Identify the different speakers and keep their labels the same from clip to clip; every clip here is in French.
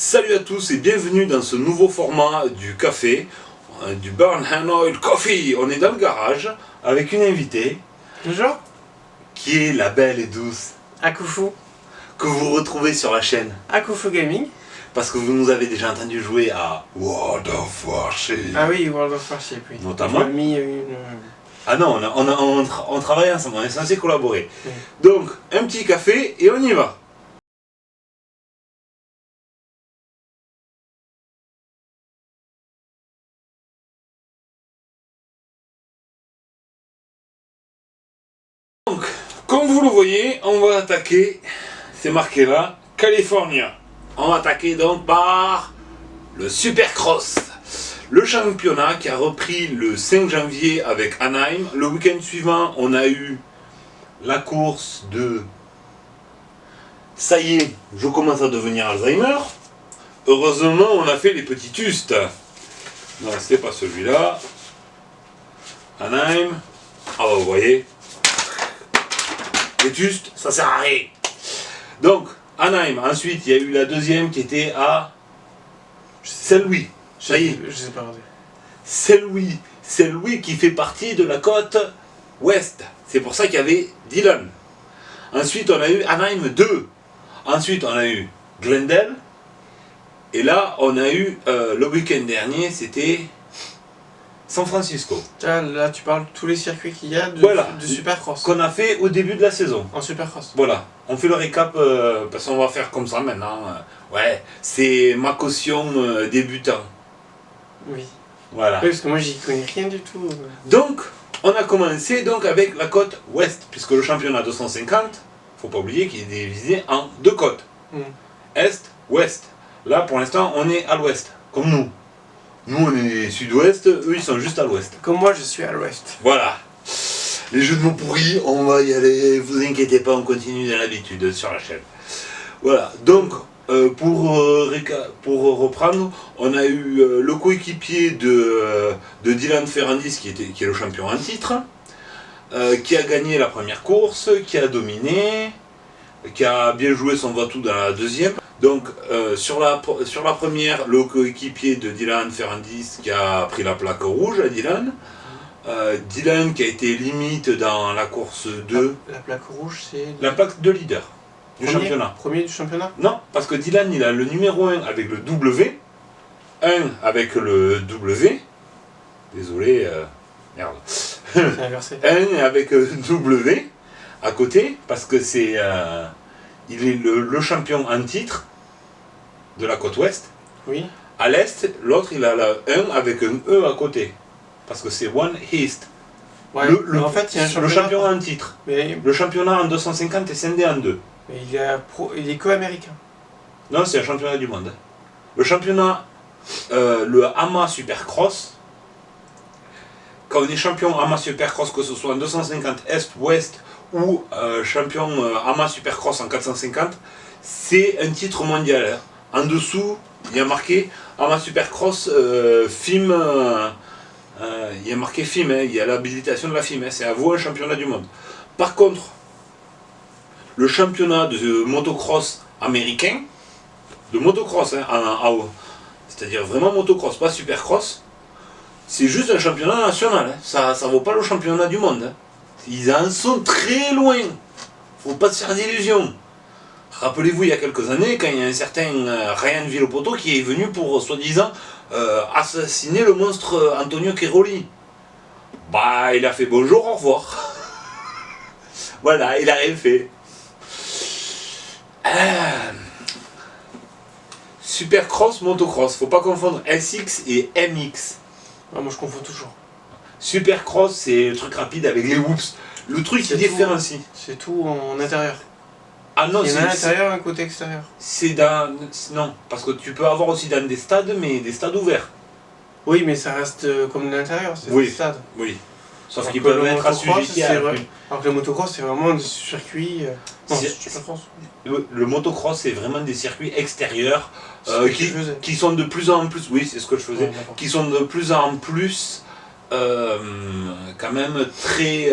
Speaker 1: Salut à tous et bienvenue dans ce nouveau format du café, du Burn Hand Oil Coffee. On est dans le garage avec une invitée.
Speaker 2: Bonjour.
Speaker 1: Qui est la belle et douce
Speaker 2: Akoufu.
Speaker 1: que vous retrouvez sur la chaîne.
Speaker 2: Akoufu Gaming.
Speaker 1: Parce que vous nous avez déjà entendu jouer à World of Warship.
Speaker 2: Ah oui, World of Warship, oui.
Speaker 1: Notamment.
Speaker 2: On a mis une...
Speaker 1: Ah non, on travaille ensemble, on est censé collaborer.
Speaker 2: Oui.
Speaker 1: Donc, un petit café et on y va. Donc, comme vous le voyez, on va attaquer, c'est marqué là, California. On va attaquer donc par le Supercross. Le championnat qui a repris le 5 janvier avec Anaheim. Le week-end suivant, on a eu la course de... Ça y est, je commence à devenir Alzheimer. Heureusement, on a fait les petits tustes. Non, c'était pas celui-là. Anaheim. Ah bah vous voyez. Les tustes, ça sert à rien. Donc, Anaheim. Ensuite, il y a eu la deuxième qui était à Saint-Louis. Ça y est.
Speaker 2: Je sais pas regarder.
Speaker 1: Saint-Louis. Saint-Louis qui fait partie de la côte ouest. C'est pour ça qu'il y avait Dillon. Ensuite, on a eu Anaheim 2. Ensuite, on a eu Glendale. Et là, on a eu le week-end dernier, c'était San Francisco.
Speaker 2: Là, tu parles de tous les circuits qu'il y a de,
Speaker 1: Voilà.
Speaker 2: de Supercross.
Speaker 1: Qu'on a fait au début de la saison.
Speaker 2: En Supercross.
Speaker 1: Voilà. On fait le récap parce qu'on va faire comme ça maintenant. Ouais, c'est ma caution débutant.
Speaker 2: Oui.
Speaker 1: Voilà.
Speaker 2: Oui, parce que moi, j'y connais rien du tout.
Speaker 1: Donc, on a commencé donc avec la côte ouest, puisque le championnat 250, faut pas oublier qu'il est divisé en deux côtes. Est, ouest. Là, pour l'instant, on est à l'ouest, comme nous. Nous, on est sud-ouest, eux, ils sont juste à l'ouest.
Speaker 2: Comme moi, je suis à l'ouest.
Speaker 1: Voilà. Les jeux de mots pourris, on va y aller, vous inquiétez pas, on continue dans l'habitude sur la chaîne. Voilà, donc, pour reprendre, on a eu le coéquipier de Dylan Ferrandis, qui est le champion en titre, qui a gagné la première course, qui a dominé, qui a bien joué son va-tout dans la deuxième. Donc sur la première, le coéquipier de Dylan Ferrandis qui a pris la plaque rouge à Dylan. Dylan qui a été limite dans la course 2.
Speaker 2: La plaque rouge, c'est...
Speaker 1: La plaque de leader du championnat.
Speaker 2: Premier du championnat.
Speaker 1: Non, parce que Dylan il a le numéro 1 avec le W, 1 avec le W, désolé, merde.
Speaker 2: C'est inversé.
Speaker 1: 1 avec W à côté, parce que c'est... il est le champion en titre de la côte ouest.
Speaker 2: Oui.
Speaker 1: À l'est, l'autre il a la 1 avec un E à côté. Parce que c'est One East.
Speaker 2: Ouais. Mais en fait, il y a un
Speaker 1: le
Speaker 2: championnat.
Speaker 1: champion en titre.
Speaker 2: Mais
Speaker 1: Le championnat en 250 est scindé en deux.
Speaker 2: il est que-américain.
Speaker 1: Non, c'est un championnat du monde. Le championnat, le AMA Supercross, quand on est champion AMA Supercross, que ce soit en 250 Est, Ouest ou champion AMA Supercross en 450, c'est un titre mondial. Hein. En dessous, il y a marqué AMA Supercross FIM. Il y a marqué FIM, hein, il y a l'habilitation de la FIM, hein, c'est à vous un championnat du monde. Par contre, le championnat de motocross américain, de motocross, hein, c'est-à-dire vraiment motocross, pas supercross, c'est juste un championnat national, hein, ça ne vaut pas le championnat du monde. Hein. Ils en sont très loin, faut pas se faire d'illusions. Rappelez-vous, il y a quelques années, quand il y a un certain Ryan Villopoto qui est venu pour, soi-disant, assassiner le monstre Antonio Cairoli. Bah, il a fait bonjour, au revoir. Voilà, il a rien fait. Supercross, motocross, faut pas confondre SX et MX.
Speaker 2: Ah, moi, je confonds toujours.
Speaker 1: Supercross, c'est le truc rapide avec les whoops. Le truc qui différencie.
Speaker 2: C'est tout en intérieur.
Speaker 1: Ah non,
Speaker 2: il y en a un intérieur et un côté extérieur.
Speaker 1: C'est dans... Non, parce que tu peux avoir aussi dans des stades, mais des stades ouverts.
Speaker 2: Oui, mais ça reste comme l'intérieur, c'est
Speaker 1: Oui.
Speaker 2: des stades.
Speaker 1: Oui. Sauf
Speaker 2: Alors
Speaker 1: qu'ils
Speaker 2: que
Speaker 1: peuvent
Speaker 2: le
Speaker 1: être
Speaker 2: motocross,
Speaker 1: assujettis à...
Speaker 2: Alors que le motocross, c'est vraiment des circuits... Non,
Speaker 1: C'est-
Speaker 2: c'est Supercross.
Speaker 1: Le motocross, c'est vraiment des circuits extérieurs
Speaker 2: C'est ce que tu faisais.
Speaker 1: qui sont de plus en plus... Oui, c'est ce que je faisais.
Speaker 2: Ouais, d'accord.
Speaker 1: Qui sont de plus en plus... quand même très...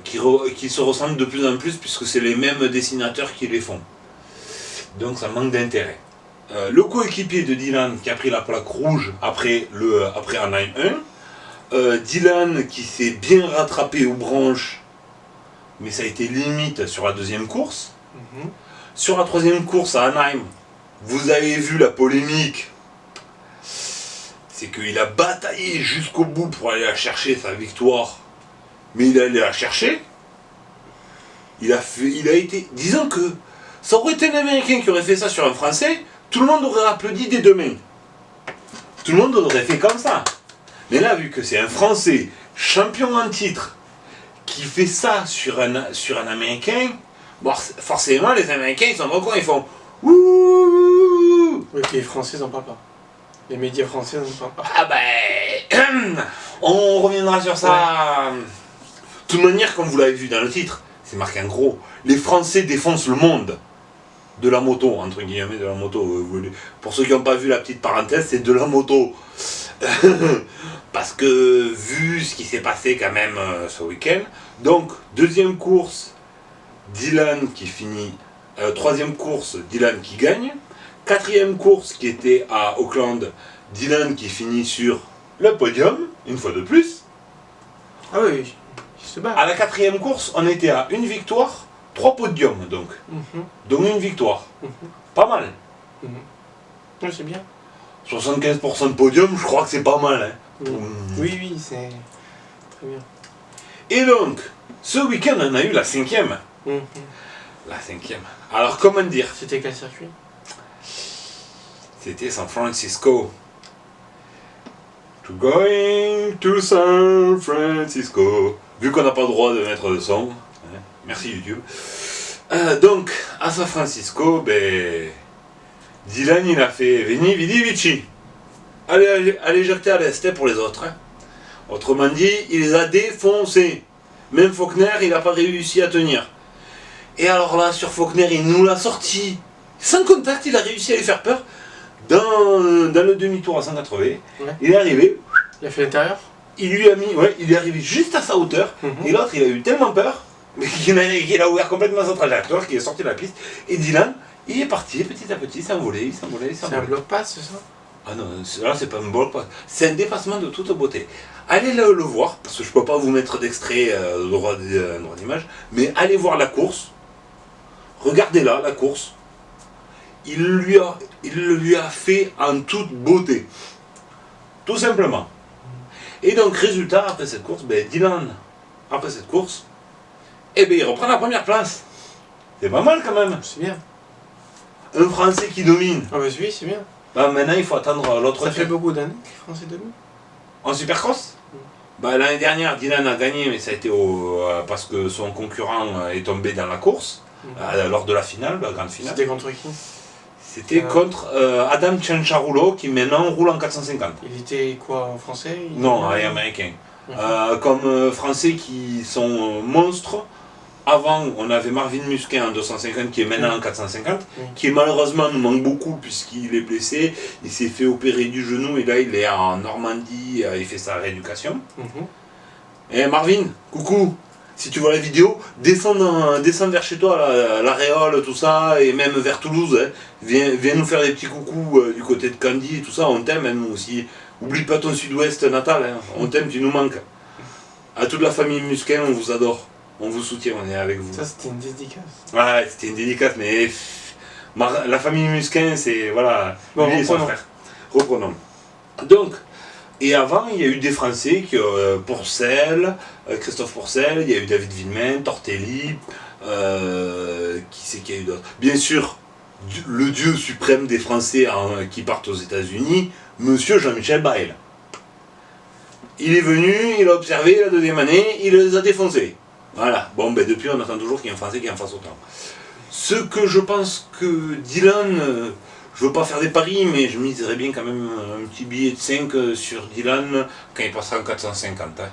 Speaker 1: qui se ressemblent de plus en plus, puisque c'est les mêmes dessinateurs qui les font. Donc ça manque d'intérêt. Le coéquipier de Dylan qui a pris la plaque rouge après Anaheim 1. Dylan qui s'est bien rattrapé aux branches, mais ça a été limite sur la deuxième course. Sur la troisième course à Anaheim, vous avez vu la polémique. C'est qu'il a bataillé jusqu'au bout pour aller la chercher, sa victoire. Mais il est allé la chercher. Il a été... Disons que ça aurait été un Américain qui aurait fait ça sur un Français, tout le monde aurait applaudi des deux mains. Tout le monde aurait fait comme ça. Mais là, vu que c'est un Français, champion en titre, qui fait ça sur un Américain, bon, forcément, les Américains, ils sont contents, ils font ouh.
Speaker 2: Oui, puis les Français n'en parlent pas. Les médias français n'en parlent pas.
Speaker 1: Ah ben, on reviendra sur ça. De toute manière, comme vous l'avez vu dans le titre, c'est marqué en gros, les Français défoncent le monde de la moto, entre guillemets, de la moto. Pour ceux qui n'ont pas vu la petite parenthèse, c'est de la moto. Parce que, vu ce qui s'est passé quand même ce week-end, donc, deuxième course, Dylan qui finit, troisième course, Dylan qui gagne, quatrième course qui était à Auckland, Dylan qui finit sur le podium, une fois de plus.
Speaker 2: Ah oui, il se bat.
Speaker 1: À la quatrième course, on était à une victoire, 3 podiums donc. Donc une victoire. Pas mal.
Speaker 2: Oui, c'est bien.
Speaker 1: 75% de podium, je crois que c'est pas mal. Hein.
Speaker 2: Oui, oui, c'est très bien.
Speaker 1: Et donc, ce week-end, on a eu la cinquième. La cinquième. Alors, comment dire?
Speaker 2: C'était quel circuit?
Speaker 1: C'était San Francisco. Going to San Francisco. Vu qu'on n'a pas le droit de mettre de son. Hein, merci YouTube. Donc, à San Francisco, ben, Dylan, il a fait Veni Vidi Vici. Allez jeter à l'est pour les autres. Hein. Autrement dit, il les a défoncés. Même Faulkner, il n'a pas réussi à tenir. Et alors là, sur Faulkner, il nous l'a sorti. Sans contact, il a réussi à lui faire peur. Dans le demi-tour à 180, il est arrivé.
Speaker 2: Il a fait l'intérieur?
Speaker 1: Il lui a mis, il est arrivé juste à sa hauteur. Et l'autre, il a eu tellement peur qu'il a ouvert complètement sa trajectoire, qu'il est sorti de la piste. Et Dylan, il est parti petit à petit, il s'envolait.
Speaker 2: C'est un bloc pass, c'est ça?
Speaker 1: Ah non, là c'est pas un bloc pass. C'est un dépassement de toute beauté. Allez le voir, parce que je peux pas vous mettre d'extrait droit d'image, mais allez voir la course. Regardez là, la course. Il lui a fait en toute beauté. Tout simplement. Et donc, résultat, après cette course, ben, Dylan, après cette course, eh ben, il reprend la première place. C'est pas mal quand même.
Speaker 2: C'est bien.
Speaker 1: Un Français qui domine.
Speaker 2: Ah bah oui, c'est bien.
Speaker 1: Ben, maintenant, il faut attendre l'autre.
Speaker 2: Ça fait beaucoup d'années que les Français dominent.
Speaker 1: En Supercross ben, l'année dernière, Dylan a gagné, mais ça a été parce que son concurrent est tombé dans la course, lors de la finale, la grande finale.
Speaker 2: C'était contre qui?
Speaker 1: C'était contre Adam Cianciarulo qui maintenant roule en 450.
Speaker 2: Il était quoi, en français?
Speaker 1: Non, américain. Comme français qui sont monstres. Avant, on avait Marvin Musquin en 250 qui est maintenant en 450, qui malheureusement nous manque beaucoup puisqu'il est blessé. Il s'est fait opérer du genou et là il est en Normandie, il fait sa rééducation. Et Marvin, coucou! Si tu vois la vidéo, descends vers chez toi, la Réole, tout ça, et même vers Toulouse. Hein. Viens nous faire des petits coucous du côté de Candy et tout ça, on t'aime hein, nous aussi. Oublie pas ton sud-ouest natal, hein. On t'aime, tu nous manques. À toute la famille Musquin, on vous adore. On vous soutient, on est avec vous.
Speaker 2: Ça, c'était une dédicace.
Speaker 1: Ouais, c'était une dédicace, mais la famille Musquin, c'est, voilà,
Speaker 2: bon,
Speaker 1: lui et son frère. Reprenons. Donc, et avant, il y a eu des Français, Pourcel, Christophe Pourcel, il y a eu David Villemin, Tortelli, qui c'est qu'il y a eu d'autres? Bien sûr, le dieu suprême des Français qui partent aux États-Unis, monsieur Jean-Michel Bayle. Il est venu, il a observé la deuxième année, il les a défoncés. Voilà, bon, ben depuis, on attend toujours qu'il y ait un Français qui en fasse autant. Ce que je pense que Dylan... je veux pas faire des paris, mais je miserais bien quand même un petit billet de 5 sur Dylan quand il passera en 450. Hein.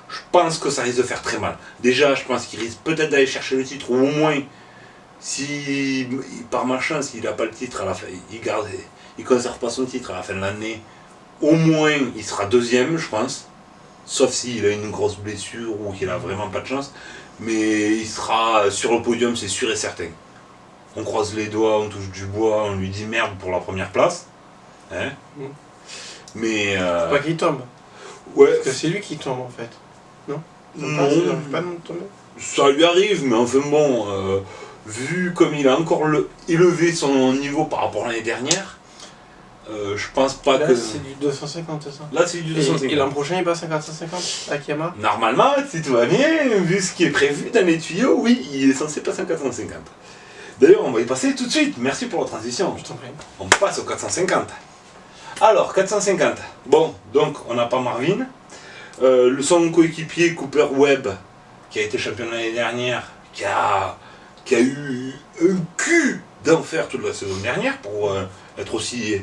Speaker 1: Je pense que ça risque de faire très mal. Déjà, je pense qu'il risque peut-être d'aller chercher le titre, ou au moins, si par malchance, il n'a pas le titre à la fin, il conserve pas son titre à la fin de l'année, au moins il sera deuxième, je pense. Sauf s'il a une grosse blessure ou qu'il a vraiment pas de chance. Mais il sera sur le podium, c'est sûr et certain. on croise les doigts, on touche du bois, on lui dit merde pour la première place. Hein mais.
Speaker 2: Faut pas qu'il tombe.
Speaker 1: Ouais.
Speaker 2: Parce que c'est lui qui tombe en fait. Non.
Speaker 1: Non.
Speaker 2: Ça n'arrive pas de tomber.
Speaker 1: Ça lui arrive, mais enfin bon, vu comme il a encore élevé son niveau par rapport à l'année dernière, je pense pas
Speaker 2: là,
Speaker 1: que.
Speaker 2: c'est du 250, c'est ça.
Speaker 1: Là, c'est du 250.
Speaker 2: Et l'an prochain, il passe à 450 à Kiyama.
Speaker 1: Normalement, si tout va bien, vu ce qui est prévu dans les tuyaux, oui, il est censé passer en 450. D'ailleurs, on va y passer tout de suite. Merci pour la transition.
Speaker 2: Je t'en prie.
Speaker 1: On passe au 450. Alors, 450. Bon, donc, on n'a pas Marvin. Son coéquipier Cooper Webb, qui a été champion l'année dernière, qui a eu un cul d'enfer toute la saison dernière pour être aussi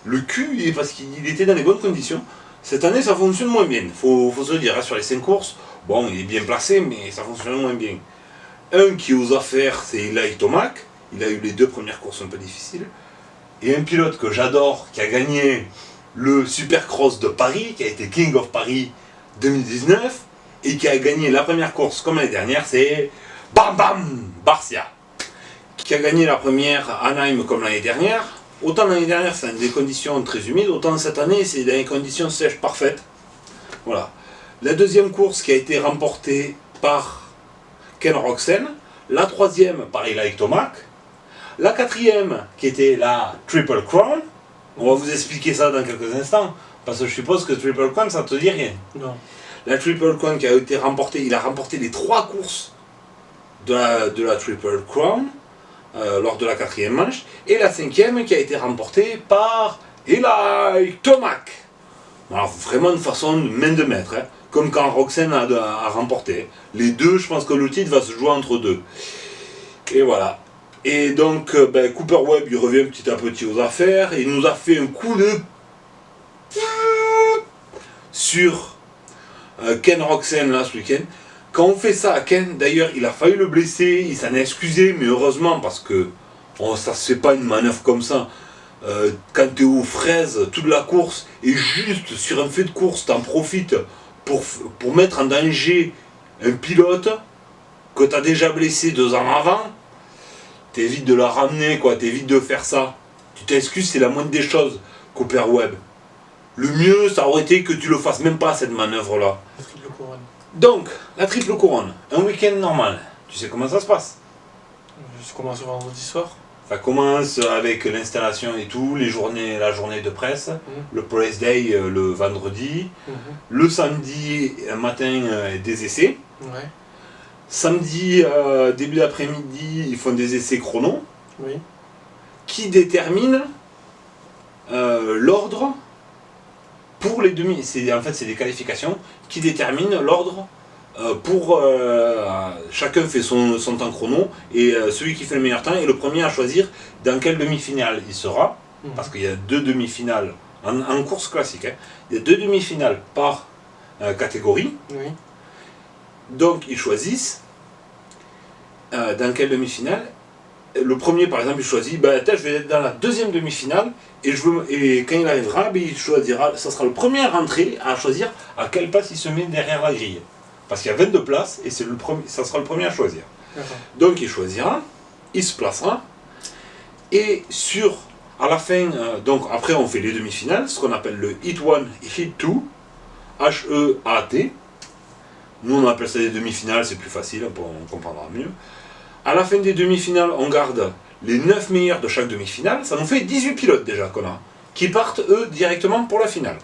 Speaker 1: le cul, et parce qu'il était dans les bonnes conditions. Cette année, ça fonctionne moins bien. Faut se le dire, hein, sur les 5 courses, bon, il est bien placé, mais ça fonctionne moins bien. Un qui ose faire, c'est Eli Tomac. Il a eu les 2 premières courses un peu difficiles. Et un pilote que j'adore, qui a gagné le Supercross de Paris, qui a été King of Paris 2019, et qui a gagné la première course comme l'année dernière, c'est Bam Bam Barcia, qui a gagné la première à Anaheim comme l'année dernière. Autant l'année dernière c'est dans des conditions très humides, autant cette année c'est dans des conditions sèches parfaites. Voilà. La deuxième course qui a été remportée par Ken Roczen, la troisième par Eli Tomac, la quatrième qui était la Triple Crown. On va vous expliquer ça dans quelques instants, parce que je suppose que Triple Crown ça te dit rien.
Speaker 2: Non.
Speaker 1: La Triple Crown qui a été remportée, il a remporté les 3 courses de la Triple Crown lors de la 4e manche, et la 5e qui a été remportée par Eli Tomac. Alors vraiment de façon de main de maître, hein, comme quand Roczen a remporté. Les deux, je pense que le titre va se jouer entre deux. Et voilà. Et donc Cooper Webb il revient petit à petit aux affaires, et il nous a fait un coup de sur Ken Roczen là ce week-end. Quand on fait ça à Ken, d'ailleurs il a failli le blesser, il s'en est excusé, mais heureusement parce que ça se fait pas une manœuvre comme ça. Quand tu es aux fraises toute la course, et juste sur un fait de course t'en profites pour mettre en danger un pilote que tu as déjà blessé 2 ans avant, t'évites de la ramener, quoi, t'évites de faire ça. Tu t'excuses, c'est la moindre des choses, Cooper Webb. Le mieux, ça aurait été que tu le fasses même pas, cette manœuvre-là.
Speaker 2: La triple couronne.
Speaker 1: Donc, la triple couronne, un week-end normal. Tu sais comment ça se passe?
Speaker 2: Je commence le vendredi soir.
Speaker 1: Ça commence avec l'installation et tout, la journée de presse, le press day le vendredi, le samedi matin des essais.
Speaker 2: Ouais.
Speaker 1: Samedi, début d'après-midi, ils font des essais chrono
Speaker 2: Oui.
Speaker 1: qui déterminent l'ordre pour les demi. En fait, c'est des qualifications qui déterminent l'ordre pour. Chacun fait son temps chrono, et celui qui fait le meilleur temps est le premier à choisir dans quelle demi-finale il sera, parce qu'il y a 2 demi-finales en course classique. Hein. Il y a 2 demi-finales par catégorie.
Speaker 2: Oui.
Speaker 1: Donc ils choisissent dans quelle demi-finale. Le premier par exemple il choisit, je vais être dans la 2e demi-finale, et quand il arrivera, il choisira, ça sera le premier à rentrer à choisir à quelle place il se met derrière la grille. Parce qu'il y a 22 places et ça sera le premier à choisir. Donc il choisira, il se placera, et à la fin, donc après on fait les demi-finales, ce qu'on appelle le Hit 1 et Hit 2, H-E-A-T. Nous on appelle ça des demi-finales, c'est plus facile, on comprendra mieux. À la fin des demi-finales, on garde les 9 meilleurs de chaque demi-finale, ça nous fait 18 pilotes déjà qu'on a, qui partent eux directement pour la finale.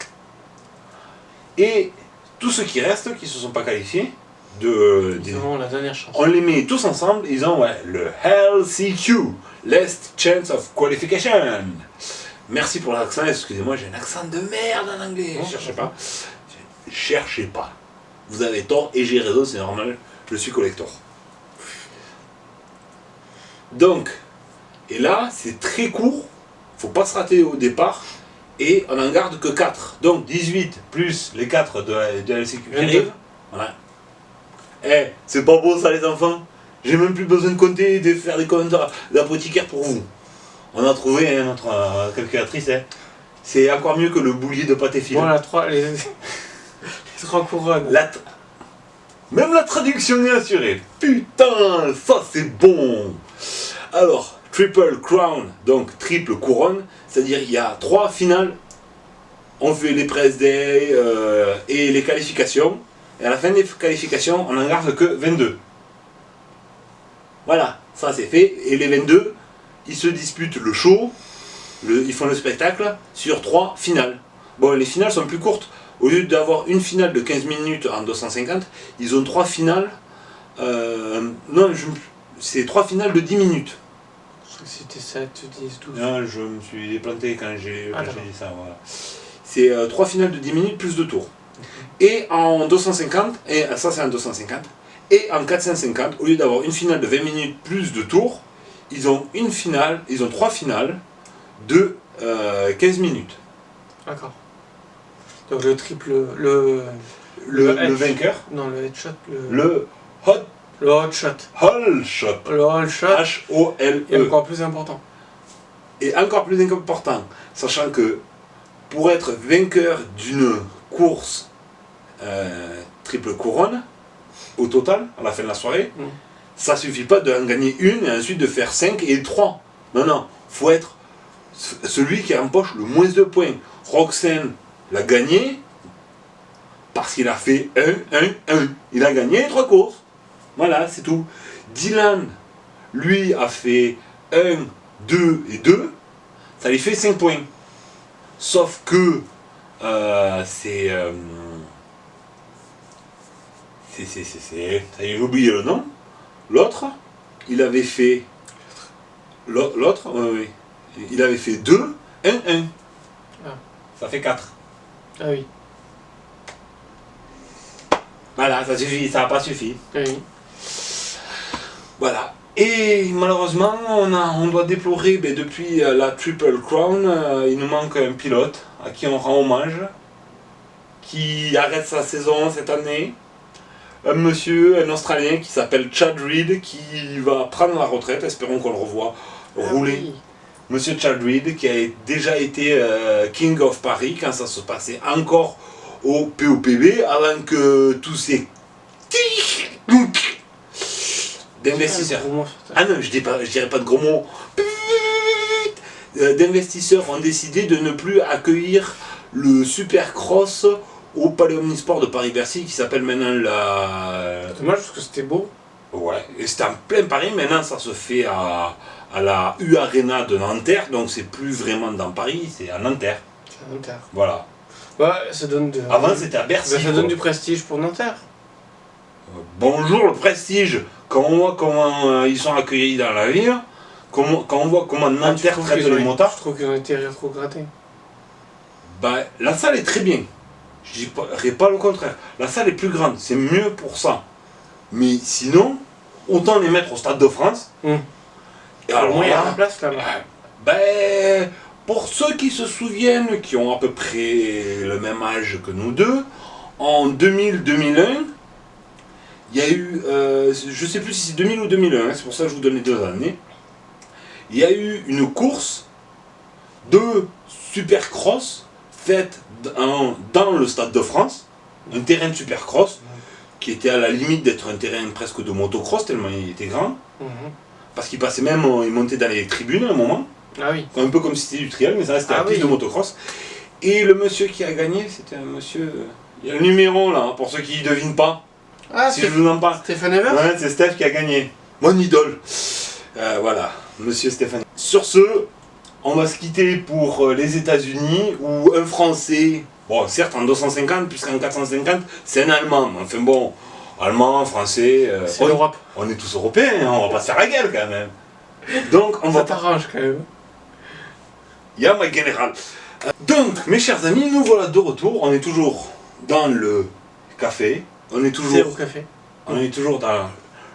Speaker 1: Et tous ceux qui restent, qui ne se sont pas qualifiés,
Speaker 2: Ils auront la dernière chance.
Speaker 1: on les met tous ensemble, ils ont le LCQ, Last Chance of Qualification. Merci pour l'accent, excusez-moi, j'ai un accent de merde en anglais, cherchez pas. Vous avez tort et j'ai raison, c'est normal, je suis collector. Donc, et là, c'est très court, faut pas se rater au départ, et on n'en garde que 4. Donc 18 plus les 4 de la LCQ qui arrivent. Voilà. C'est pas beau ça les enfants? J'ai même plus besoin de compter et de faire des commentaires d'apothicaire pour vous. On a trouvé notre calculatrice, c'est encore mieux que le boulier de pâté filé.
Speaker 2: Bon, les 3 couronnes.
Speaker 1: Même la traduction est assurée. Putain, ça c'est bon. Alors, Triple Crown, donc triple couronne, c'est-à-dire il y a 3 finales. On fait les press day et les qualifications. Et à la fin des qualifications, on n'en garde que 22. Voilà, ça c'est fait. Et les 22, ils se disputent le show, ils font le spectacle sur 3 finales. Bon, les finales sont plus courtes. Au lieu d'avoir une finale de 15 minutes en 250, ils ont 3 finales. C'est 3 finales de 10 minutes.
Speaker 2: Je crois que c'était 7, 10, 12.
Speaker 1: Non, je me suis planté quand j'ai dit ça. Voilà. C'est 3 finales de 10 minutes plus 2 tours. Et en 250, et ça c'est en 250, et en 450, au lieu d'avoir une finale de 20 minutes plus 2 tours, ils ont 3 finales de 15 minutes.
Speaker 2: D'accord. Donc le triple.
Speaker 1: Le vainqueur,
Speaker 2: Non, le headshot.
Speaker 1: le hot
Speaker 2: shot.
Speaker 1: hole shot,
Speaker 2: Le hole shot
Speaker 1: H-O-L-E.
Speaker 2: est encore plus important.
Speaker 1: Et encore plus important, sachant que pour être vainqueur d'une course triple couronne, au total, à la fin de la soirée, ça suffit pas d'en gagner une et ensuite de faire 5 et 3. Non, faut être celui qui empoche le moins de points. Roxane l'a gagné parce qu'il a fait 1. Il a gagné 3 courses. Voilà, c'est tout. Dylan, lui, a fait 1, 2 et 2. Ça lui fait 5 points. Sauf que ça y est, j'ai oublié le nom. L'autre, il avait fait. L'autre, oui. Il avait fait 2, 1.
Speaker 2: Ah.
Speaker 1: Ça fait 4.
Speaker 2: Ah oui.
Speaker 1: Voilà, ça suffit, ça n'a pas suffi.
Speaker 2: Oui.
Speaker 1: Voilà. Et malheureusement, on doit déplorer, depuis la Triple Crown, il nous manque un pilote à qui on rend hommage, qui arrête sa saison cette année. Un Australien qui s'appelle Chad Reed, qui va prendre la retraite, espérons qu'on le revoie rouler.
Speaker 2: Oui.
Speaker 1: Monsieur Chad Reed, qui a déjà été King of Paris quand ça se passait encore au POPB, avant que tous ces d'investisseurs. Ah non, je dirais pas de gros mots. D'investisseurs ont décidé de ne plus accueillir le Supercross au Palais Omnisport de Paris-Bercy, qui s'appelle maintenant la.
Speaker 2: C'est dommage parce que c'était beau.
Speaker 1: Ouais, et c'était en plein Paris. Maintenant, ça se fait à la U Arena de Nanterre, donc c'est plus vraiment dans Paris, c'est à Nanterre.
Speaker 2: C'est à Nanterre.
Speaker 1: Voilà.
Speaker 2: Ouais, ça donne
Speaker 1: Avant, c'était à Bercy.
Speaker 2: Ça donne du prestige pour Nanterre.
Speaker 1: Bonjour le prestige. Quand on voit comment ils sont accueillis dans la ville, quand on voit comment Nanterre traite les motards.
Speaker 2: Je trouve qu'ils ont été rétrogradés.
Speaker 1: La salle est très bien. Je dirais pas le contraire. La salle est plus grande, c'est mieux pour ça. Mais sinon, autant les mettre au Stade de France.
Speaker 2: Et alors, au moins, il y a la place là-bas.
Speaker 1: Pour ceux qui se souviennent, qui ont à peu près le même âge que nous deux, en 2000-2001, il y a eu, je ne sais plus si c'est 2000 ou 2001, c'est pour ça que je vous donne les 2 années, il y a eu une course de Supercross faite dans le Stade de France, un terrain de Supercross, qui était à la limite d'être un terrain presque de motocross, tellement il était grand, parce qu'il passait même, il montait dans les tribunes à un moment, un peu comme si c'était du trial, mais ça restait un piste de motocross. Et le monsieur qui a gagné, c'était un monsieur, il y a le numéro là, pour ceux qui ne devinent pas. Si je vous en parle.
Speaker 2: Stéphane Evers.
Speaker 1: Ouais, c'est Steph qui a gagné. Mon idole. Voilà, monsieur Stéphane. Sur ce, on va se quitter pour les États-Unis, où un Français, bon, certes en 250, puisqu'en 450, c'est un Allemand. Mais enfin bon, Allemand, Français.
Speaker 2: C'est l'Europe.
Speaker 1: On est tous Européens, hein, on va pas se faire la gueule quand même. Donc, on va.
Speaker 2: Ça t'arrange quand même.
Speaker 1: Ya, ma général. Donc, mes chers amis, nous voilà de retour. On est toujours dans le café. On est toujours dans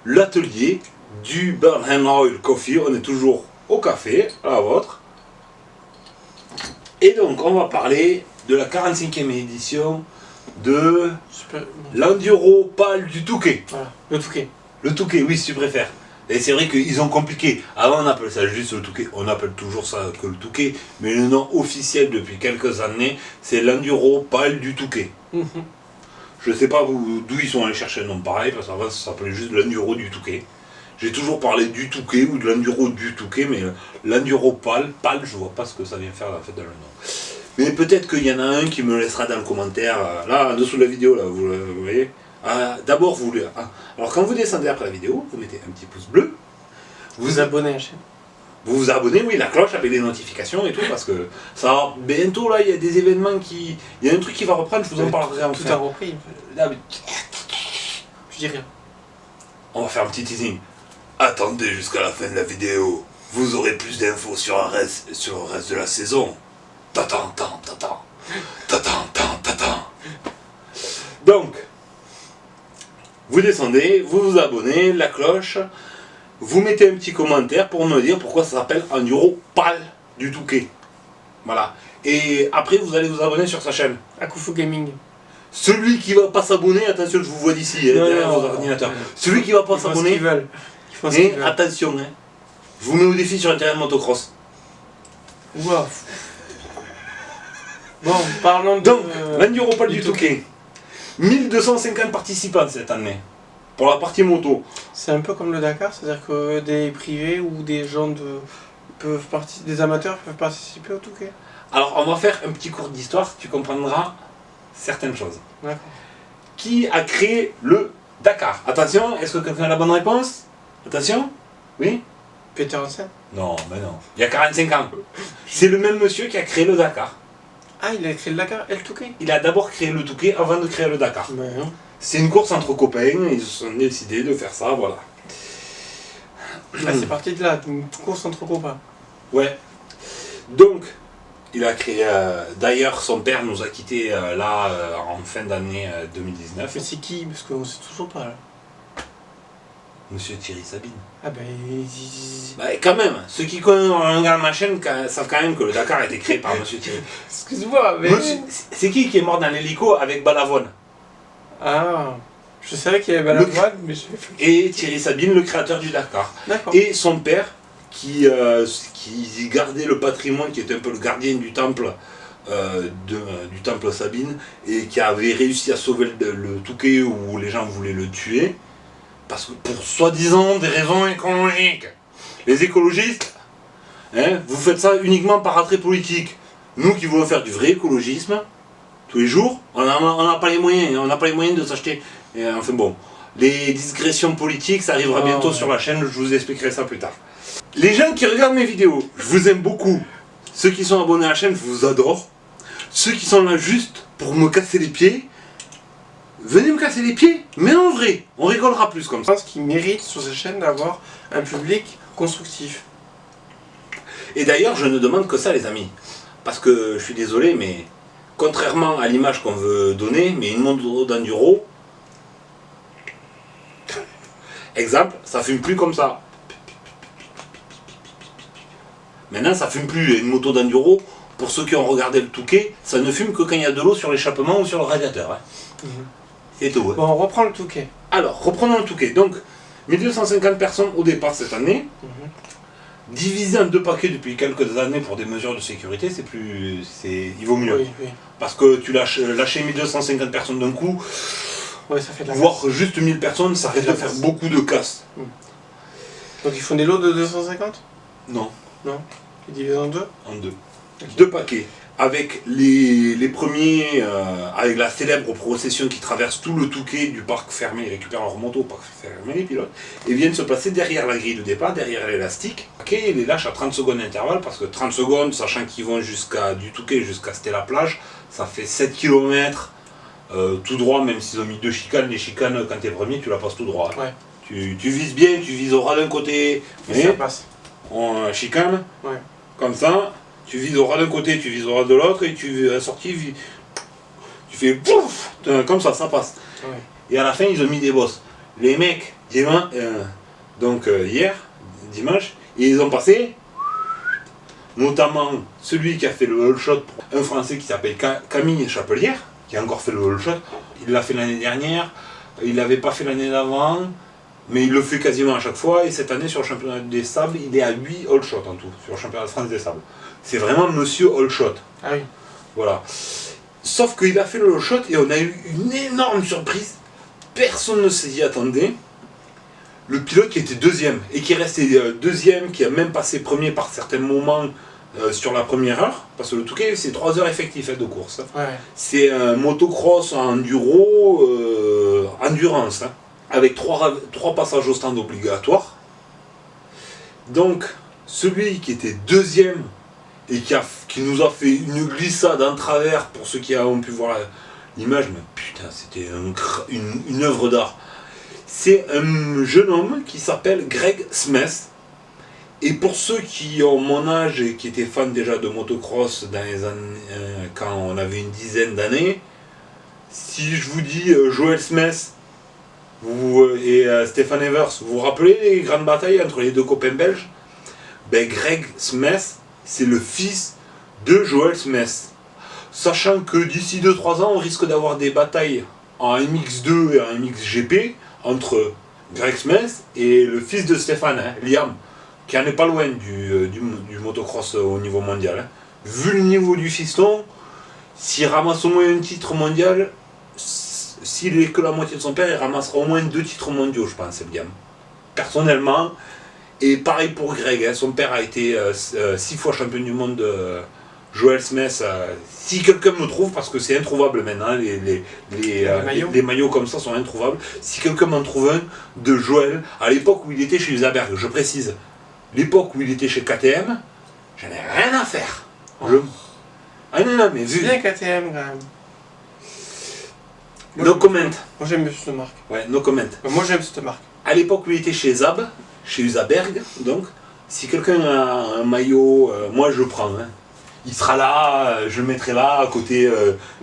Speaker 1: l'atelier du Burnham Oil Coffee. On est toujours au café, à la vôtre. Et donc, on va parler de la 45e édition de l'Enduro Pal du Touquet.
Speaker 2: Voilà, le Touquet.
Speaker 1: Le Touquet, oui, si tu préfères. Et c'est vrai qu'ils ont compliqué. Avant, on appelait ça juste le Touquet. On appelle toujours ça que le Touquet. Mais le nom officiel depuis quelques années, c'est l'Enduro Pal du Touquet. Je ne sais pas d'où ils sont allés chercher un nom pareil, parce qu'avant ça s'appelait juste l'Enduro du Touquet. J'ai toujours parlé du Touquet ou de l'enduro du Touquet, mais l'enduro pâle, je vois pas ce que ça vient faire en fait dans le nom. Mais peut-être qu'il y en a un qui me laissera dans le commentaire, là, en dessous de la vidéo, là, vous voyez. D'abord, alors quand vous descendez après la vidéo, vous mettez un petit pouce bleu.
Speaker 2: Vous abonnez à la chaîne.
Speaker 1: Vous vous abonnez, oui, la cloche avec des notifications et tout, parce que ça va, bientôt là, il y a des événements qui... Il y a un truc qui va reprendre, je vous en parlerai en
Speaker 2: Tout
Speaker 1: fait.
Speaker 2: a repris.
Speaker 1: Là, mais-
Speaker 2: Je dis rien.
Speaker 1: On va faire un petit teasing. Attendez jusqu'à la fin de la vidéo. Vous aurez plus d'infos sur le reste de la saison. Tatan. Donc, vous descendez, vous vous abonnez, la cloche, vous mettez un petit commentaire pour me dire pourquoi ça s'appelle Enduro Pâle du Touquet. Voilà. Et après, vous allez vous abonner sur sa chaîne.
Speaker 2: Akufu Gaming.
Speaker 1: Celui qui va pas s'abonner, attention, je vous vois d'ici, derrière vos ordinateurs. Celui qui va pas
Speaker 2: Ils font ce
Speaker 1: s'abonner,
Speaker 2: qu'ils veulent. Ils font ce qu'ils
Speaker 1: et
Speaker 2: veulent.
Speaker 1: attention, hein, je vous mets au défi sur un terrain de motocross.
Speaker 2: Wow. Bon, parlons de...
Speaker 1: Donc, l'Enduro Pâle du
Speaker 2: du
Speaker 1: Touquet. 1250 participants cette année, pour la partie moto.
Speaker 2: C'est un peu comme le Dakar, c'est-à-dire que des privés ou des gens des amateurs peuvent participer au Touquet.
Speaker 1: Alors, on va faire un petit cours d'histoire, tu comprendras certaines choses.
Speaker 2: D'accord.
Speaker 1: Qui a créé le Dakar? Attention, est-ce que quelqu'un a la bonne réponse? Attention? Oui?
Speaker 2: Peter Hansen.
Speaker 1: Non, mais non. Il y a 45 ans. C'est le même monsieur qui a créé le Dakar.
Speaker 2: Ah, il a créé le Dakar et le Touquet.
Speaker 1: Il a d'abord créé le Touquet avant de créer le Dakar.
Speaker 2: Ben non.
Speaker 1: C'est une course entre copains, ils se sont décidés de faire ça, voilà.
Speaker 2: Ah, c'est parti de là, une course entre copains.
Speaker 1: Ouais. Donc, il a créé... D'ailleurs, son père nous a quittés en fin d'année 2019.
Speaker 2: Mais c'est qui? Parce qu'on sait toujours pas là.
Speaker 1: Monsieur Thierry Sabine.
Speaker 2: Ah ben...
Speaker 1: Bah, quand même, ceux qui regardent ma chaîne savent quand même que le Dakar a été créé par Monsieur Thierry.
Speaker 2: Excuse-moi, mais...
Speaker 1: C'est qui est mort dans l'hélico avec Balavoine?
Speaker 2: Ah, je savais qu'il y avait Balavoine, mais je...
Speaker 1: Et Thierry Sabine, le créateur du Dakar.
Speaker 2: D'accord.
Speaker 1: Et son père, qui gardait le patrimoine, qui était un peu le gardien du temple, du temple Sabine, et qui avait réussi à sauver le Touquet où les gens voulaient le tuer, parce que pour soi-disant des raisons écologiques. Les écologistes, hein, vous faites ça uniquement par attrait politique. Nous qui voulons faire du vrai écologisme, tous les jours, on n'a pas les moyens, de s'acheter. Enfin bon, les digressions politiques, ça arrivera bientôt sur la chaîne, je vous expliquerai ça plus tard. Les gens qui regardent mes vidéos, je vous aime beaucoup. Ceux qui sont abonnés à la chaîne, je vous adore. Ceux qui sont là juste pour me casser les pieds, venez me casser les pieds, mais en vrai, on rigolera plus comme
Speaker 2: Je
Speaker 1: ça.
Speaker 2: pense qu'il mérite sur cette chaîne d'avoir un public constructif.
Speaker 1: Et d'ailleurs, je ne demande que ça, les amis. Parce que je suis désolé, mais contrairement à l'image qu'on veut donner, mais une moto d'enduro, exemple, ça fume plus comme ça. Maintenant, ça fume plus. Une moto d'enduro, pour ceux qui ont regardé le Touquet, ça ne fume que quand il y a de l'eau sur l'échappement ou sur le radiateur. Hein. C'est tout. Hein.
Speaker 2: Bon, on reprend le Touquet.
Speaker 1: Alors, reprenons le Touquet. Donc, 1250 personnes au départ cette année. Divisé en deux paquets depuis quelques années pour des mesures de sécurité, il vaut mieux.
Speaker 2: Oui, oui.
Speaker 1: Parce que tu lâcher 1250 personnes d'un coup,
Speaker 2: Ouais, ça fait de la
Speaker 1: voire juste 1000 personnes, ça risque de faire beaucoup de casse.
Speaker 2: Donc ils font des lots de 250?
Speaker 1: Non,
Speaker 2: Non. Ils divisent en deux?
Speaker 1: en deux. Deux paquets. Avec les premiers, avec la célèbre procession qui traverse tout le Touquet du parc fermé, ils récupèrent leur moto au parc fermé, les pilotes, et viennent se placer derrière la grille de départ, derrière l'élastique. Ok, ils les lâchent à 30 secondes d'intervalle, parce que 30 secondes, sachant qu'ils vont du Touquet jusqu'à Stella-Plage, ça fait 7 km tout droit, même s'ils ont mis deux chicanes. Les chicanes, quand t'es premier, tu la passes tout droit.
Speaker 2: Ouais.
Speaker 1: Tu vises bien, tu vises au ras d'un côté,
Speaker 2: Mais ça passe.
Speaker 1: on chicane,
Speaker 2: Ouais.
Speaker 1: comme ça. Tu vises au ras d'un côté, tu vises au ras de l'autre, et tu à la sortie, tu fais pouf, comme ça passe.
Speaker 2: Ouais.
Speaker 1: Et à la fin, ils ont mis des bosses. Les mecs, hier, dimanche, ils ont passé, notamment celui qui a fait le wall shot, un Français qui s'appelle Camille Chapelière, qui a encore fait le wall shot. Il l'a fait l'année dernière, il l'avait pas fait l'année d'avant, mais il le fait quasiment à chaque fois, et cette année sur le championnat des sables, il est à 8 all shots en tout, sur le championnat de France des sables. C'est vraiment monsieur all shot.
Speaker 2: Ah oui.
Speaker 1: Voilà. Sauf qu'il a fait le all shot et on a eu une énorme surprise. Personne ne s'y attendait. le pilote qui était deuxième et qui est resté deuxième, qui a même passé premier par certains moments sur la première heure, parce que le Touquet c'est 3 heures effectives de course.
Speaker 2: Ouais.
Speaker 1: C'est un motocross enduro, endurance, hein, avec 3 passages au stand obligatoires. Donc, celui qui était deuxième et qui nous a fait une glissade en travers, pour ceux qui ont pu voir l'image, mais putain, c'était une œuvre d'art. C'est un jeune homme qui s'appelle Greg Smith. Et pour ceux qui ont mon âge et qui étaient fans déjà de motocross dans les années, quand on avait une dizaine d'années, si je vous dis Joel Smith et Stefan Evers, vous vous rappelez les grandes batailles entre les deux copains belges? Ben Greg Smith, c'est le fils de Joel Smith. Sachant que d'ici 2-3 ans, on risque d'avoir des batailles en MX2 et en MXGP entre Greg Smith et le fils de Stefan, hein, Liam, qui en est pas loin du motocross au niveau mondial. Hein. Vu le niveau du fiston, s'il ramasse au moins un titre mondial, s'il est que la moitié de son père, il ramassera au moins 2 titres mondiaux, je pense, Liam. Personnellement, et pareil pour Greg, hein, son père a été 6 fois champion du monde de Joel Smith. Si quelqu'un me trouve, parce que c'est introuvable maintenant, les maillots comme ça sont introuvables, si quelqu'un m'en trouve un de Joel, à l'époque où il était chez Usaberg, je précise, l'époque où il était chez KTM, j'en ai rien à faire. Ah non, mais vu.
Speaker 2: C'est bien KTM quand même.
Speaker 1: No comment.
Speaker 2: Moi j'aime cette marque.
Speaker 1: Ouais, no comment.
Speaker 2: Moi j'aime cette marque.
Speaker 1: À l'époque où il était chez Zab, chez Usaberg, donc, si quelqu'un a un maillot, moi je le prends. Hein. Il sera là, je le mettrai là, à côté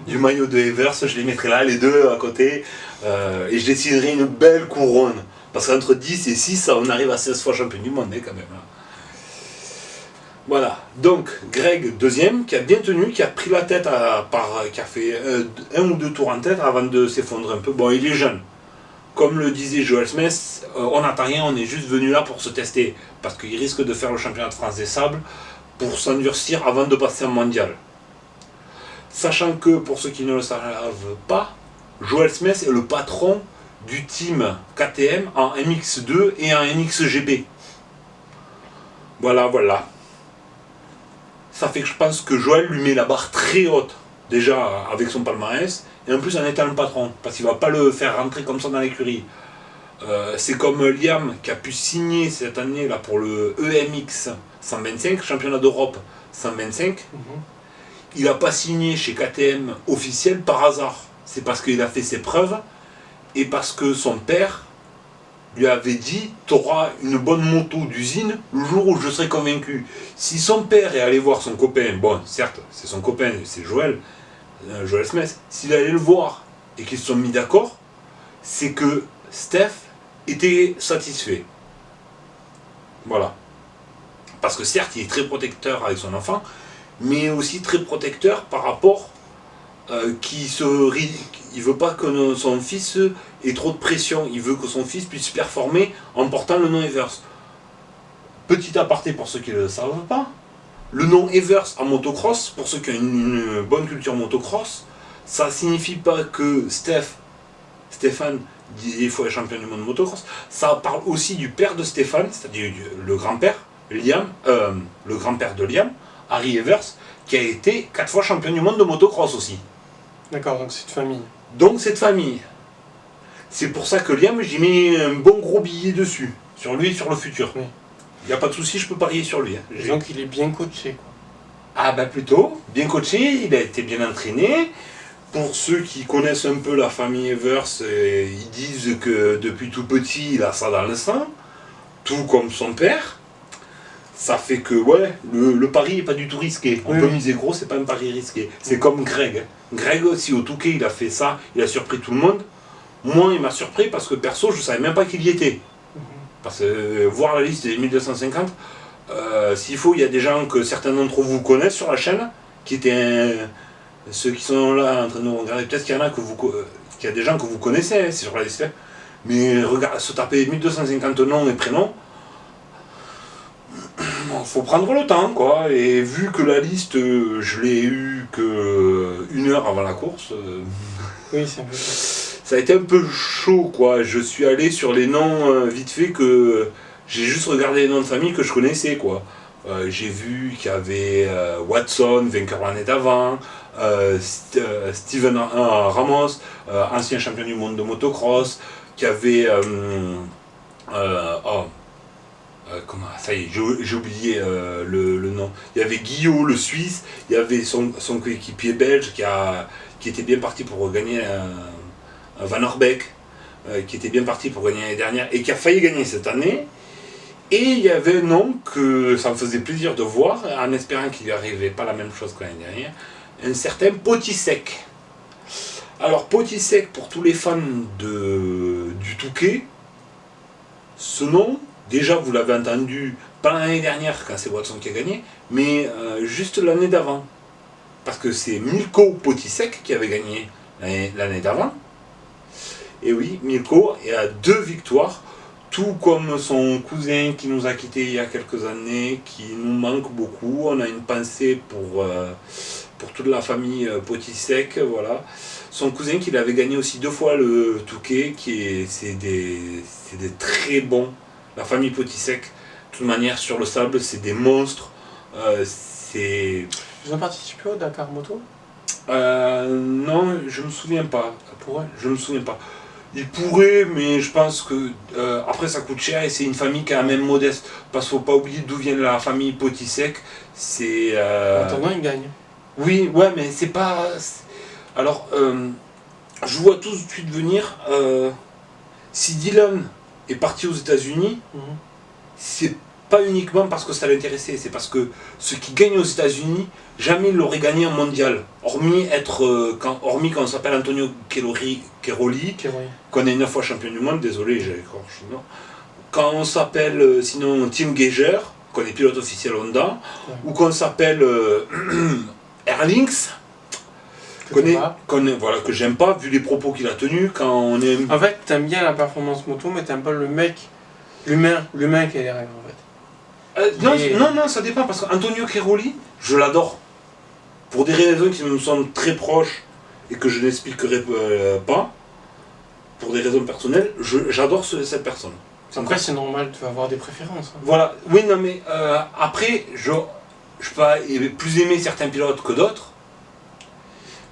Speaker 1: du maillot de Evers, je les mettrai là, les deux à côté, et je dessinerai une belle couronne. Parce qu'entre 10 et 6, on arrive à 16 fois champion du monde, hein, quand même. Voilà, donc Greg, deuxième, qui a bien tenu, qui a pris la tête, qui a fait 1 ou 2 tours en tête avant de s'effondrer un peu. Bon, il est jeune. Comme le disait Joel Smith, on n'attend rien, on est juste venu là pour se tester. Parce qu'il risque de faire le championnat de France des sables pour s'endurcir avant de passer en mondial. Sachant que, pour ceux qui ne le savent pas, Joel Smith est le patron du team KTM en MX2 et en MXGP. Voilà. Ça fait que je pense que Joel lui met la barre très haute, déjà avec son palmarès, et en plus en étant le patron, parce qu'il ne va pas le faire rentrer comme ça dans l'écurie. C'est comme Liam qui a pu signer cette année là pour le EMX 125, championnat d'Europe 125. Il n'a pas signé chez KTM officiel par hasard. C'est parce qu'il a fait ses preuves et parce que son père lui avait dit « Tu auras une bonne moto d'usine le jour où je serai convaincu ». Si son père est allé voir son copain, bon certes c'est son copain, c'est Joel Smith, s'il allait le voir et qu'ils se sont mis d'accord, c'est que Steph était satisfait. Voilà. Parce que certes, il est très protecteur avec son enfant, mais aussi très protecteur par rapport il veut pas que son fils ait trop de pression, il veut que son fils puisse performer en portant le nom Evers. Petit aparté pour ceux qui ne le savent pas, le nom Evers en motocross, pour ceux qui ont une bonne culture motocross, ça signifie pas que Stéphane, 10 fois champion du monde de motocross, ça parle aussi du père de Stéphane, c'est-à-dire le grand-père, Liam, le grand-père de Liam, Harry Evers, qui a été 4 fois champion du monde de motocross aussi.
Speaker 2: D'accord, donc c'est de famille.
Speaker 1: Donc c'est de famille. C'est pour ça que Liam, j'y mets un bon gros billet dessus, sur lui et sur le futur.
Speaker 2: Oui.
Speaker 1: Il n'y a pas de souci, je peux parier sur lui. Hein.
Speaker 2: Donc il est bien coaché, quoi.
Speaker 1: Ah bah plutôt, bien coaché, il a été bien entraîné. Pour ceux qui connaissent un peu la famille Evers, ils disent que depuis tout petit, il a ça dans le sang, tout comme son père. Ça fait que, ouais, le pari n'est pas du tout risqué. On peut miser gros, c'est pas un pari risqué. C'est comme Greg. Hein. Greg aussi, au Touquet, il a fait ça, il a surpris tout le monde. Moi, il m'a surpris parce que perso, je ne savais même pas qu'il y était. Parce que voir la liste des 1250, s'il faut, il y a des gens que certains d'entre vous connaissent sur la chaîne, qui étaient ceux qui sont là en train de nous regarder. Peut-être qu'il y en a qu'il y a des gens que vous connaissez, hein, c'est sur la liste. Mais regarde, se taper 1250 noms et prénoms, faut prendre le temps, quoi. Et vu que la liste, je l'ai eue que 1 heure avant la course,
Speaker 2: oui, c'est un peu
Speaker 1: ça a été un peu chaud, quoi. Je suis allé sur les noms vite fait que j'ai juste regardé les noms de famille que je connaissais, quoi. J'ai vu qu'il y avait Watson, vainqueur l'année d'avant, Steven Ramos, ancien champion du monde de motocross, qu'il y avait comment, ça y est, j'ai oublié le nom. Il y avait Guillaume, le Suisse, il y avait son coéquipier belge qui était bien parti pour gagner Van Orbeek, qui était bien parti pour gagner l'année dernière et qui a failli gagner cette année. Et il y avait un nom que ça me faisait plaisir de voir, en espérant qu'il lui arrivait pas la même chose que l'année dernière, un certain Potisek. Alors Potisek, pour tous les fans du Touquet, ce nom, déjà vous l'avez entendu pas l'année dernière quand c'est Watson qui a gagné, mais juste l'année d'avant. Parce que c'est Milko Potisek qui avait gagné l'année d'avant. Et oui, Milko a 2 victoires, tout comme son cousin qui nous a quittés il y a quelques années, qui nous manque beaucoup. On a une pensée pour toute la famille Potisek, voilà. Son cousin qui l'avait gagné aussi 2 fois le Touquet, c'est des très bons. La famille Potisek, de toute manière, sur le sable, c'est des monstres.
Speaker 2: Ils ont participé au Dakar Moto?
Speaker 1: Non, je me souviens pas. Je me souviens pas. Il pourrait, mais je pense que après ça coûte cher et c'est une famille quand même modeste. Parce qu'il ne faut pas oublier d'où vient la famille Potisek. C'est.
Speaker 2: Maintenant, ils gagnent.
Speaker 1: Oui, ouais, mais c'est pas. Alors, je vois tout de suite venir. Si Dylan est parti aux États-Unis, c'est pas uniquement parce que ça l'intéressait, c'est parce que ce qui gagne aux États-Unis, jamais il l'aurait gagné en mondial. Hormis quand on s'appelle Antonio Cairoli, qu'on est 9 fois champion du monde, désolé, j'ai écorché, non. Quand on s'appelle sinon Tim Geiger, qu'on est pilote officiel Honda, ou qu'on s'appelle Erlings, voilà, que j'aime pas, vu les propos qu'il a tenus, quand on est...
Speaker 2: En fait, t'aimes bien la performance moto, mais t'aimes pas le mec, l'humain qui est derrière, en fait.
Speaker 1: Non, ça dépend, parce qu'Antonio Cairoli, je l'adore. Pour des raisons qui me semblent très proches et que je n'expliquerai pas, pour des raisons personnelles, j'adore cette personne.
Speaker 2: Après, c'est normal, tu vas avoir des préférences. Hein.
Speaker 1: Voilà, oui, non, mais après, je peux plus aimer certains pilotes que d'autres,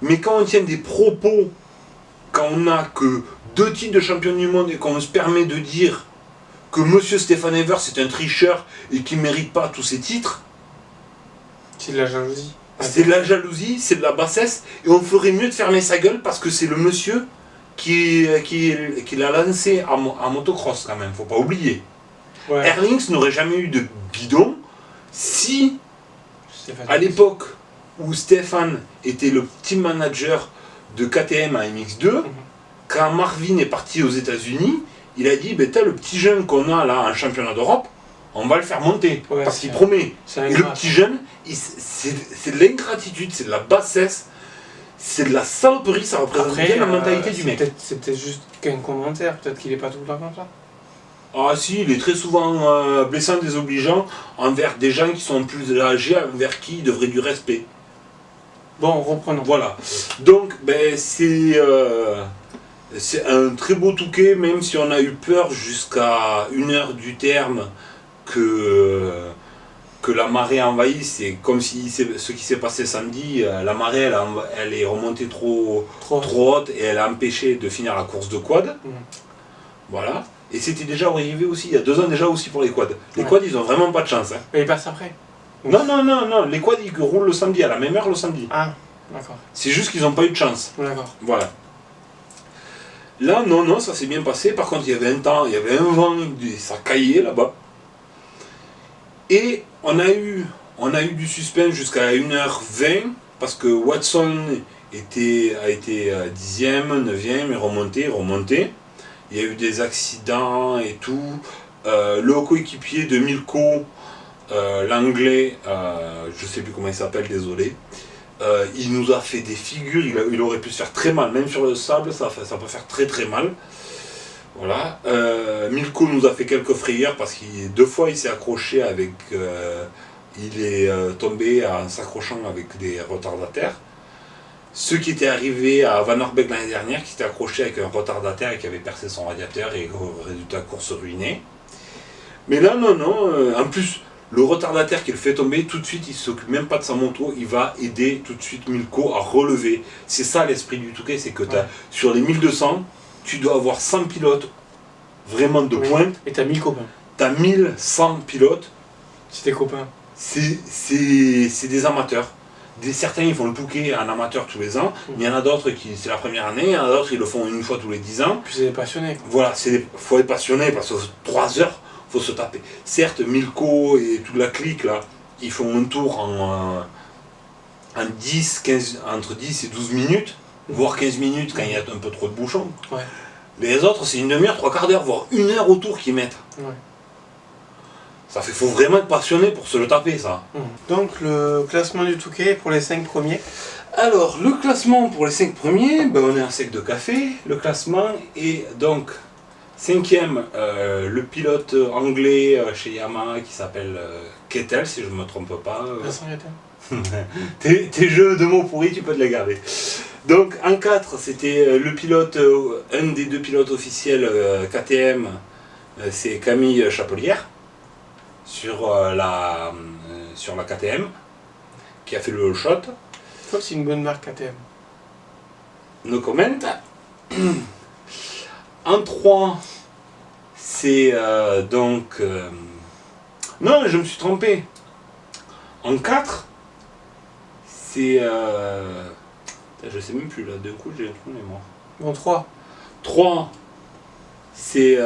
Speaker 1: mais quand on tient des propos, quand on n'a que 2 titres de champion du monde et qu'on se permet de dire que Monsieur Stéphane Evers est un tricheur et qu'il ne mérite pas tous ses titres,
Speaker 2: c'est de la jalousie.
Speaker 1: C'est de la jalousie, c'est de la bassesse, et on ferait mieux de fermer sa gueule parce que c'est le monsieur qui l'a lancé en motocross quand même, faut pas oublier. Ouais. Erlings n'aurait jamais eu de guidon si, à l'époque où Stéphane était le team manager de KTM à MX2, quand Marvin est parti aux États-Unis, il a dit t'as le petit jeune qu'on a là en championnat d'Europe, on va le faire monter, parce qu'il promet. Et le petit jeune, c'est de l'ingratitude, c'est de la bassesse, c'est de la saloperie, ça représente bien la mentalité du mec.
Speaker 2: C'est peut-être juste qu'un commentaire, peut-être qu'il n'est pas tout le temps comme ça.
Speaker 1: Ah si, il est très souvent blessant, désobligeant envers des gens qui sont plus âgés, envers qui il devrait du respect.
Speaker 2: Bon, reprenons.
Speaker 1: Voilà. Donc, c'est un très beau Touquet, même si on a eu peur jusqu'à 1h du terme que la marée envahisse. C'est comme si ce qui s'est passé samedi, la marée elle est remontée trop haute et elle a empêché de finir la course de quad. Voilà. Et c'était déjà arrivé aussi, il y a 2 ans déjà aussi pour les quads. Les quads, ils ont vraiment pas de chance. Hein.
Speaker 2: Et ils passent après.
Speaker 1: Non, les quads ils roulent le samedi, à la même heure le samedi.
Speaker 2: Ah, d'accord.
Speaker 1: C'est juste qu'ils n'ont pas eu de chance.
Speaker 2: D'accord.
Speaker 1: Voilà. Là, non, ça s'est bien passé. Par contre, il y avait un vent, ça caillait là-bas. Et on a eu du suspense jusqu'à 1h20, parce que Watson a été 10e, 9e, remonté. Il y a eu des accidents et tout. Le coéquipier de Milko, l'anglais, je ne sais plus comment il s'appelle, désolé. Il nous a fait des figures, il aurait pu se faire très mal, même sur le sable, ça peut faire très très mal. Voilà. Milko nous a fait quelques frayeurs parce qu'il 2 fois il s'est accroché avec. Il est tombé en s'accrochant avec des retardataires. ce qui était arrivé à Van Orbeek l'année dernière, qui s'était accroché avec un retardataire et qui avait percé son radiateur et résultat course ruinée. Mais là, non, en plus, le retardataire qui le fait tomber, tout de suite, il ne s'occupe même pas de sa moto, il va aider tout de suite Milko à relever. C'est ça l'esprit du Touquet, c'est que sur les 1200, tu dois avoir 100 pilotes vraiment de pointe.
Speaker 2: Et t'as 1000 copains.
Speaker 1: T'as 1100 pilotes.
Speaker 2: C'est tes copains.
Speaker 1: C'est des amateurs. Certains ils font le Touquet en amateur tous les ans, il y en a d'autres qui c'est la première année, il y en a d'autres ils le font une fois tous les 10 ans.
Speaker 2: Puis c'est des passionnés.
Speaker 1: Voilà, faut être passionné parce que 3 heures, faut se taper. Certes, Milko et toute la clique là, ils font un tour en 10, 15, entre 10 et 12 minutes, voire 15 minutes quand il y a un peu trop de bouchons.
Speaker 2: Ouais.
Speaker 1: Les autres, c'est une demi-heure, 3/4 d'heure, voire 1 heure au tour qu'ils mettent.
Speaker 2: Ouais.
Speaker 1: Faut vraiment être passionné pour se le taper, ça.
Speaker 2: Donc, le classement du Touquet pour les 5 premiers.
Speaker 1: Alors, le classement pour les 5 premiers, on est un sec de café. Le classement est donc 5e, le pilote anglais chez Yamaha qui s'appelle Kettel, si je ne me trompe pas.
Speaker 2: Vincent Kettel.
Speaker 1: Tes jeux de mots pourris, tu peux te les garder. Donc, en 4, c'était le pilote, un des 2 pilotes officiels KTM, c'est Camille Chapelière. Sur la KTM, qui a fait le shot.
Speaker 2: Je crois que c'est une bonne marque KTM.
Speaker 1: No comment. En 3, c'est donc... non, je me suis trompé. En 4, c'est... je sais même plus, là, d'un coup, j'ai un trou de mémoire.
Speaker 2: En 3.
Speaker 1: 3, c'est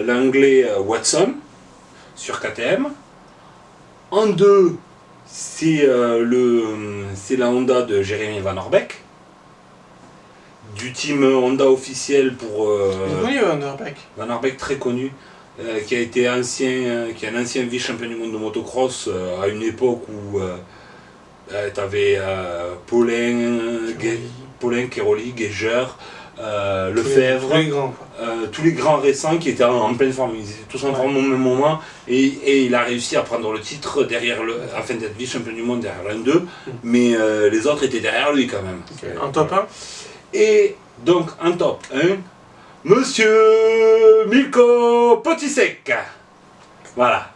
Speaker 1: l'anglais Watson, sur KTM. En 2, c'est la Honda de Jérémy Van Orbeek, du team Honda officiel pour... Van Orbeek très connu, qui a été qui est un ancien vice-champion du monde de motocross à une époque où tu avais Paulin, Keroli, Geiger, Lefebvre, tous les grands récents qui étaient en pleine forme, ils étaient tous en forme au même moment et il a réussi à prendre le titre derrière afin d'être vice-champion du monde derrière l'un d'eux, mais les autres étaient derrière lui quand même.
Speaker 2: En top 1.
Speaker 1: Et donc en top 1, Monsieur Milko Potisek. Voilà,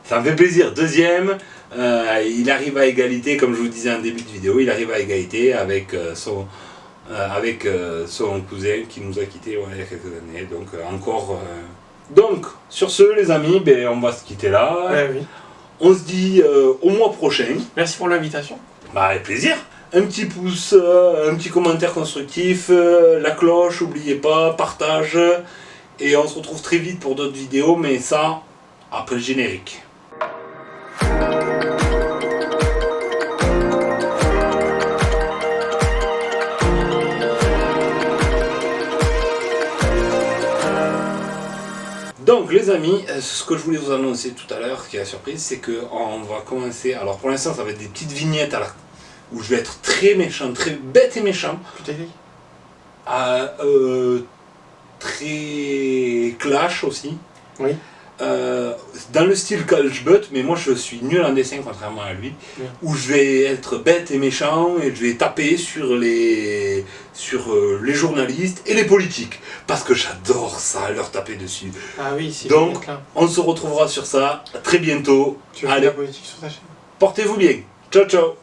Speaker 1: ça me fait plaisir. Deuxième, il arrive à égalité, comme je vous disais en début de vidéo, il arrive à égalité avec son cousin qui nous a quittés il y a quelques années. Donc encore. Donc sur ce les amis, on va se quitter là.
Speaker 2: Oui.
Speaker 1: On se dit au mois prochain.
Speaker 2: Merci pour l'invitation.
Speaker 1: Avec plaisir. Un petit pouce, un petit commentaire constructif, la cloche, n'oubliez pas, partage. Et on se retrouve très vite pour d'autres vidéos, mais ça, après le générique. Donc les amis, ce que je voulais vous annoncer tout à l'heure, qui est la surprise, c'est qu'on va commencer, alors pour l'instant ça va être des petites vignettes où je vais être très méchant, très bête et méchant. Très clash aussi.
Speaker 2: Oui.
Speaker 1: Dans le style Kalshbut, mais moi je suis nul en dessin contrairement à lui, où je vais être bête et méchant et je vais taper sur les journalistes et les politiques, parce que j'adore ça, leur taper dessus.
Speaker 2: Ah oui, c'est
Speaker 1: donc on se retrouvera sur ça très bientôt.
Speaker 2: Tu vas faire la politique sur ta chaîne.
Speaker 1: Portez-vous bien, ciao ciao.